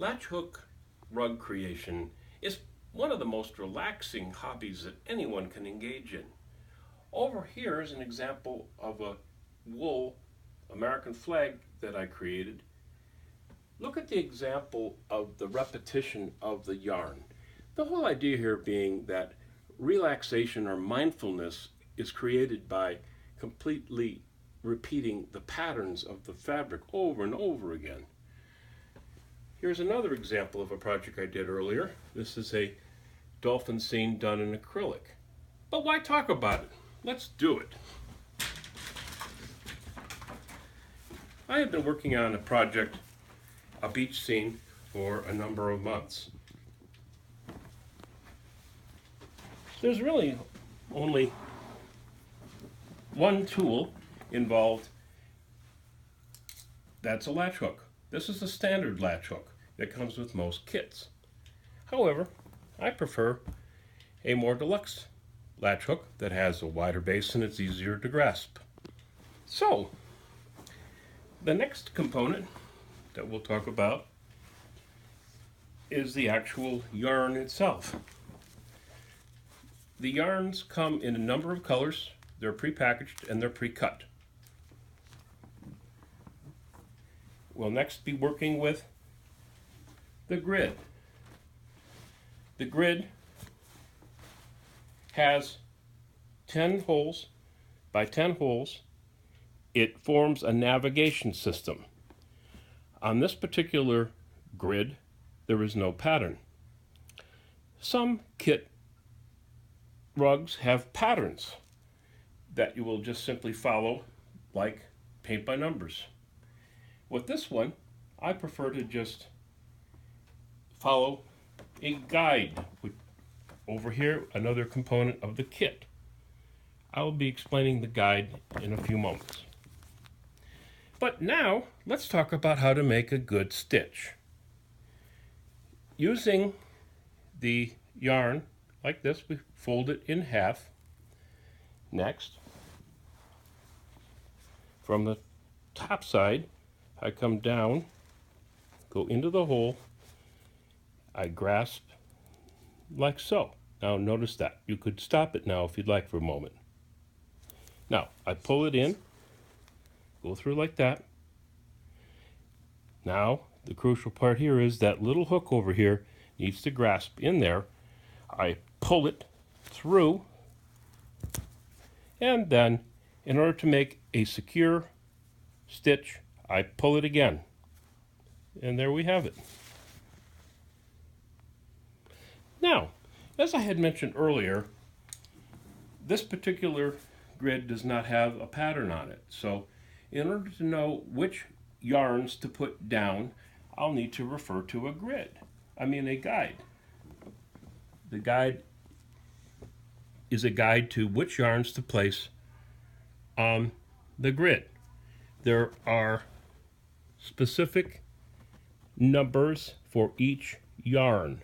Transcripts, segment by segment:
Latch hook rug creation is one of the most relaxing hobbies that anyone can engage in. Over here is an example of a wool American flag that I created. Look at the example of the repetition of the yarn. The whole idea here being that relaxation or mindfulness is created by completely repeating the patterns of the fabric over and over again. Here's another example of a project I did earlier. This is a dolphin scene done in acrylic. But why talk about it? Let's do it. I have been working on a project, a beach scene, for a number of months. There's really only one tool involved. That's a latch hook. This is the standard latch hook that comes with most kits. However, I prefer a more deluxe latch hook that has a wider base and it's easier to grasp. So, the next component that we'll talk about is the actual yarn itself. The yarns come in a number of colors. They're pre-packaged and they're pre-cut. We'll next be working with the grid. The grid has 10 holes by 10 holes. It forms a navigation system. On this particular grid, there is no pattern. Some kit rugs have patterns that you will just simply follow, like paint by numbers. With this one, I prefer to just follow a guide. Over here, another component of the kit. I will be explaining the guide in a few moments. But now, let's talk about how to make a good stitch. Using the yarn like this, we fold it in half. Next, from the top side, I come down, go into the hole, I grasp like so. Now notice that. You could stop it now if you'd like for a moment. Now, I pull it in, go through like that. Now, the crucial part here is that little hook over here needs to grasp in there. I pull it through, and then, in order to make a secure stitch, I pull it again. And there we have it. Now, as I had mentioned earlier, this particular grid does not have a pattern on it. So, in order to know which yarns to put down, I'll need to refer to a guide. The guide is a guide to which yarns to place on the grid. There are specific numbers for each yarn.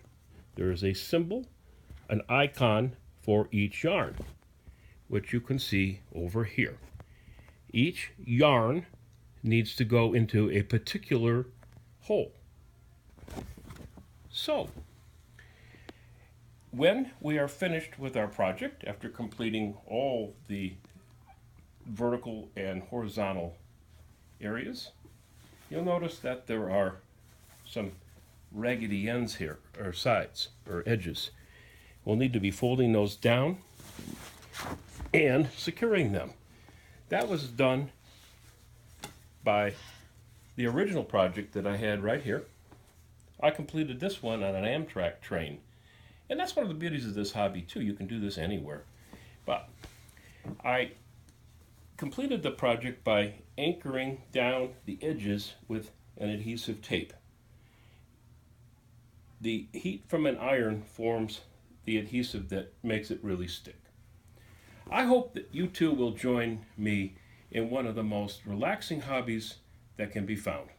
There is a symbol, an icon for each yarn, which you can see over here. Each yarn needs to go into a particular hole. So, when we are finished with our project, after completing all the vertical and horizontal areas, you'll notice that there are some raggedy ends here, or sides, or edges. We'll need to be folding those down and securing them. That was done by the original project that I had right here. I completed this one on an Amtrak train. And that's one of the beauties of this hobby too. You can do this anywhere. But I completed the project by anchoring down the edges with an adhesive tape. The heat from an iron forms the adhesive that makes it really stick. I hope that you too will join me in one of the most relaxing hobbies that can be found.